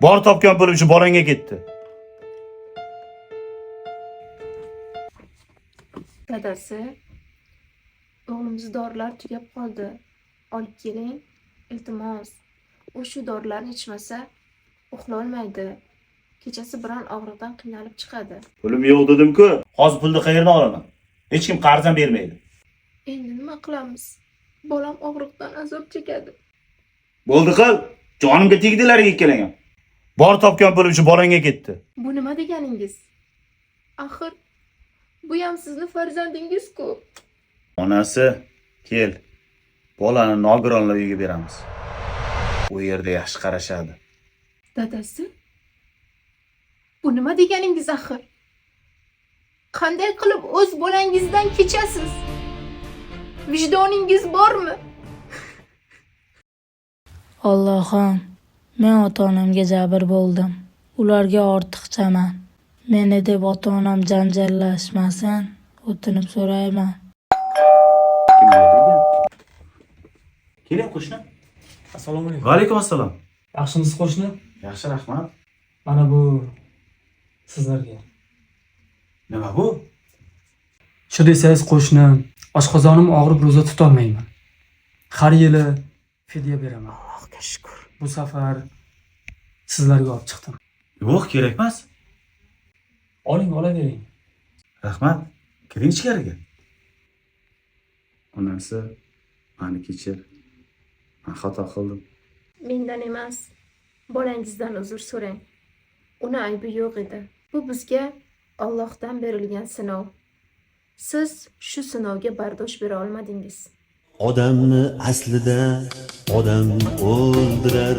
Bor topgan pulim shu bolangga ketdi. Dadasi, o'g'limiz dorilar tugab qoldi. Olib keling, iltimos. U shu dorilarni ichmasa, uxlolmaydi. Kechasi biron og'riqdan qiynalib chiqadi. Pulim yo'q dedim-ku. Hozir pulni qayerdan olaman? Hech kim qarz ham bermaydi. Endi nima qilamiz? Bolam og'riqdan azob chekadi. Bo'ldi qil. Jonimga tegdilar ikkalangam. Bor topgan pulim shu bolangga ketdi. Bu nima deganingiz? Axir bu ham sizni farzandingiz-ku. Onasi, kel. Bolani nogironlar uyiga beramiz. U yerda yaxshi qarashadi. Dadasi? Bu nima deganingiz axir? Qanday qilib o'z bolangizdan kechasiz? Vijdoningiz bormi? Allohim, men ota-onamga jabr bo'ldim. Ularga ortiqchaman. Meni deb ota-onam janjallashmasin, o'tinib so'rayman. Keling qo'shni. Assalomu alaykum. Va alaykum assalom. Yaxshimisiz qo'shni? Yaxshi, rahmat. Mana bu sizlarga. Nima bu? Shu desangiz qo'shni, oshqozonim og'rib ro'za tutolmayman. Har yili fidya beraman. Allohga shukr. Bu safar sizlarga olib chiqdim. Yo'q, kerak emas. Oling, olavering. Rahmat. Kiring ichkariga. Onasi, meni kechir. Men xato qildim. Mendan emas, bolangizdan uzr so'rang. Uni aybi yo'q edi. Bu bizga Allohdan berilgan sinov. Siz shu sinovga bardosh bera olmadingiz. Odamni aslida odam o'ldirar,